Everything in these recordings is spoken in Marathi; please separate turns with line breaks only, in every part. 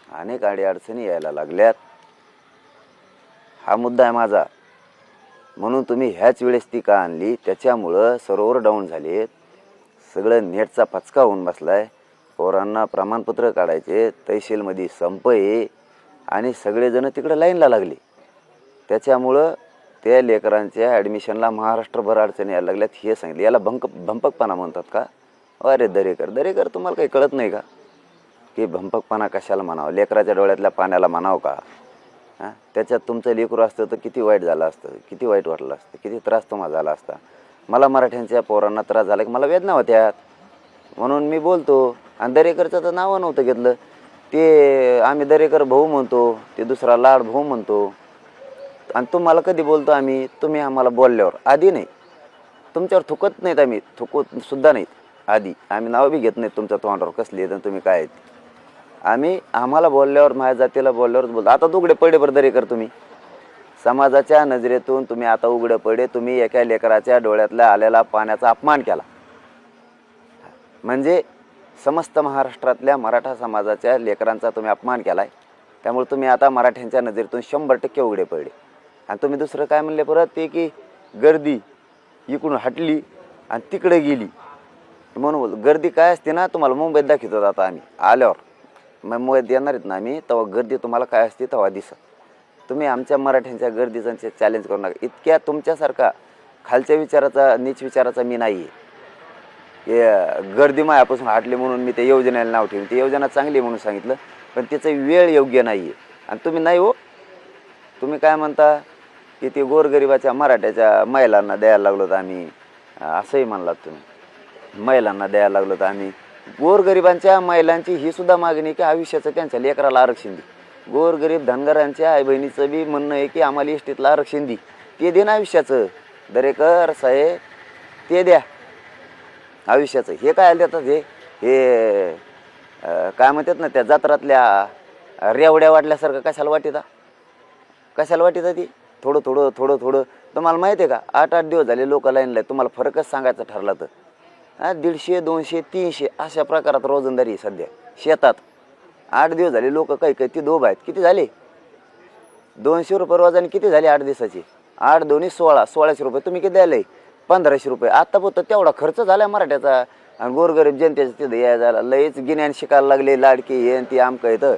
अनेक अडचणी यायला लागल्यात. हा मुद्दा आहे माझा. म्हणून तुम्ही ह्याच वेळेस ती का आणली? त्याच्यामुळं सर्व्हर डाऊन झालेत, सगळं नेटचा फचका होऊन बसलाय. पोरांना प्रमाणपत्र काढायचे, तहसीलमध्ये संप आहे आणि सगळेजण तिकडे लाईनला लागले. त्याच्यामुळं त्या लेकरांच्या ॲडमिशनला महाराष्ट्रभर अडचणी यायला लागल्यात. हे सांगितलं. याला भंपकपणा म्हणतात का? अरे दरेकर तुम्हाला काही कळत नाही का की भंपकपणा कशाला म्हणावं? लेकराच्या डोळ्यातल्या पाण्याला म्हणावं का? हां, त्याच्यात तुमचं लेकरू असतं तर किती वाईट झालं असतं, किती वाईट वाटलं असतं, किती त्रास तुम्हाला झाला असता. मला मराठ्यांच्या पोरांना त्रास झाला की मला वेदना होत्यात, म्हणून मी बोलतो. आणि दरेकरचं तर नावं नव्हतं घेतलं. ते आम्ही दरेकर भाऊ म्हणतो, ते दुसरा लाड भाऊ म्हणतो. आणि तुम्हाला कधी बोलतो आम्ही? तुम्ही आम्हाला बोलल्यावर, आधी नाही. तुमच्यावर थुकत नाहीत, आम्ही थुकत सुद्धा नाहीत. आधी आम्ही नाव बी घेत नाहीत तुमच्या तोंडावर कसली आहेत तुम्ही काय आहेत. आम्ही आम्हाला बोलल्यावर, माझ्या जातीला बोलल्यावरच बोलतो. आता उघडे पडे बरं दरेकर तुम्ही. समाजाच्या नजरेतून तुम्ही आता उघडे पडे. तुम्ही एका लेकराच्या डोळ्यातल्या आलेला पाण्याचा अपमान केला, म्हणजे समस्त महाराष्ट्रातल्या मराठा समाजाच्या लेकरांचा तुम्ही अपमान केला आहे. त्यामुळे तुम्ही आता मराठ्यांच्या नजरेतून 100% उघडे पडले. आणि तुम्ही दुसरं काय म्हणले परत? ते की गर्दी इकडून हटली आणि तिकडे गेली म्हणून बोल. गर्दी काय असते ना, तुम्हाला मुंबईत दाखवतो आता आम्ही आल्यावर. मुंबईत येणार आहेत ना आम्ही, तेव्हा गर्दी तुम्हाला काय असते तेव्हा दिसत. तुम्ही आमच्या मराठ्यांच्या गर्दीचं चॅलेंज करू नका. इतक्या तुमच्यासारखा खालच्या विचाराचा, नीच विचाराचा मी नाही आहे. गर्दी मायापासून हटली म्हणून मी ते योजनेला नाव ठेवून, ती योजना चांगली म्हणून सांगितलं, पण त्याचं वेळ योग्य नाही आहे. आणि तुम्ही नाही हो, तुम्ही काय म्हणता की ते गोरगरिबाच्या मराठ्याच्या महिलांना द्यायला लागलो तर आम्ही, असंही म्हणलात तुम्ही. महिलांना द्यायला लागलो तर आम्ही. गोरगरिबांच्या महिलांची ही सुद्धा मागणी की आयुष्याचं त्यांच्या लेकराला आरक्षण दे. गोरगरीब धनगरांच्या आई बहिणीचं बी म्हणणं आहे की आम्हाला इष्टीतलं आरक्षण दे. ते दे ना आयुष्याचं. दरेकर साहेब, ते द्या आयुष्याचं. हे काय देतात? हे काय म्हणतात ना, त्या जत्रातल्या रेवड्या वाटल्यासारखं कशाला वाटिता? कशाला वाटिता ती? थोडं थोडं थोडं थोडं. तुम्हाला माहिती आहे का, 8-8 दिवस झाले लोक लाईनला आहेत. तुम्हाला फरकच सांगायचा ठरला तर 150, 200, 300 अशा प्रकारात रोजंदारी आहे सध्या शेतात. 8 दिवस झाले लोक काही ती दोब आहेत. किती झाले? 200 रुपये रोजाने किती झाले 8 दिवसाचे? 8 दोन्ही 16, 1600 रुपये. तुम्ही किती द्यायला? 1500 रुपये. आता फक्त तेवढा खर्च झाला मराठ्याचा. आणि गोरगरीब जनतेचं तिथं यायला जायला लयच गिन्यान शिकायला लागले. लाडकी हे ती आमकं येतं.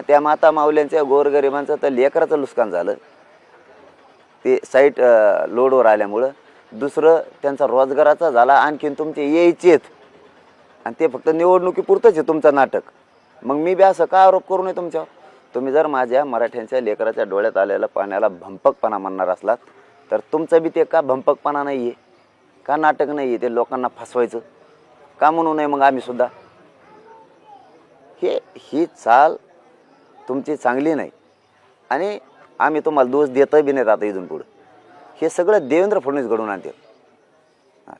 त्या माता माऊल्यांच्या गोरगरिबांचं तर लेकराचं नुकसान झालं ते साईट लोडवर आल्यामुळं. दुसरं त्यांचा रोजगाराचा झाला. आणखीन तुमचे यायचेत आणि ते फक्त निवडणुकीपुरतंच आहे तुमचं नाटक. मग मी बी असं का आरोप करू नये तुमच्यावर? तुम्ही जर माझ्या मराठ्यांच्या लेकराच्या डोळ्यात आलेल्या पाण्याला भंपकपणा म्हणणार असलात तर तुमचं बी ते का भंपकपणा नाही आहे का? नाटक नाही आहे ते लोकांना फसवायचं का? म्हणू नये मग आम्ही सुद्धा. ही चाल तुमची चांगली नाही आणि आम्ही तुम्हाला दोष देतही बी नाहीत आता इथून पुढं. हे सगळं देवेंद्र फडणवीस घडवून आणते.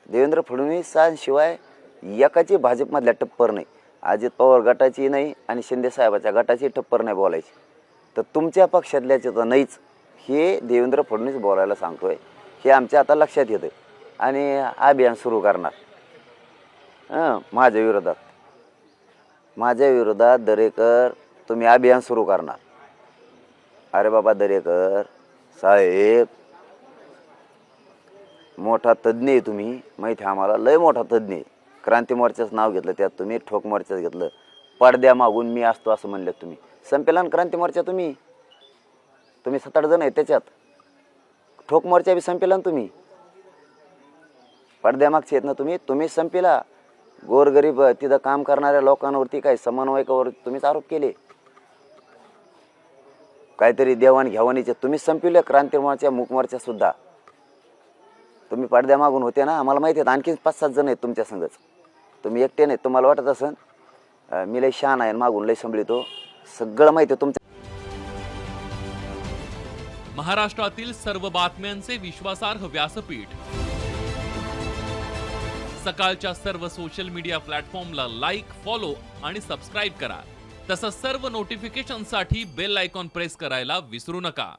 देवेंद्र फडणवीसांशिवाय एकाची भाजपमधल्या टप्पर नाही. अजित पवार गटाची नाही आणि शिंदे साहेबाच्या गटाची टप्पर नाही बोलायची. तर तुमच्या पक्षातल्याचे तर नाहीच. हे देवेंद्र फडणवीस बोलायला सांगतोय, हे आमच्या आता लक्षात येतं आणि अभियान सुरू करणार माझ्या विरोधात दरेकर तुम्ही अभियान सुरू करणार. अरे बाबा दरेकर साहेब, मोठा तज्ज्ञ आहे तुम्ही, माहिती आहे आम्हाला, लय मोठा तज्ज्ञ आहे. क्रांती मोर्चाचं नाव घेतलं, त्यात तुम्ही ठोक मोर्चाच घेतलं. पडद्या मागून मी असतो असं म्हणलं तुम्ही. संपेलन क्रांती मोर्चा तुम्ही 7-8 जण आहेत त्याच्यात. ठोक मोर्चा बी संपेलन तुम्ही. पडद्यामागचे आहेत ना तुम्ही संपेला. गोरगरीब तिथं काम करणाऱ्या लोकांवरती काय समन्वयकावर तुम्हीच आरोप केले. काहीतरी देवाणघेवाणीचे तुम्हीच संपवले. क्रांती मोर्चा, मूक मोर्चा सुद्धा तुम्ही पडद्या मागून होते ना, आम्हाला माहिती आहे. आणखीन 5-7 जण आहेत तुमच्या संगच. तुम्ही एकटे नाहीत. तुम्हाला वाटत असन मी लय शान आहे, मागून लय संभळितो. सगळं माहिती आहे तुमचं.
महाराष्ट्रातील सर्व बातम्यांचे विश्वासार्ह व्यासपीठ, सकाळच्या सर्व सोशल मीडिया प्लॅटफॉर्मला लाईक, फॉलो आणि सबस्क्राईब करा. तसंच सर्व नोटिफिकेशनसाठी बेल आयकॉन प्रेस करायला विसरू नका.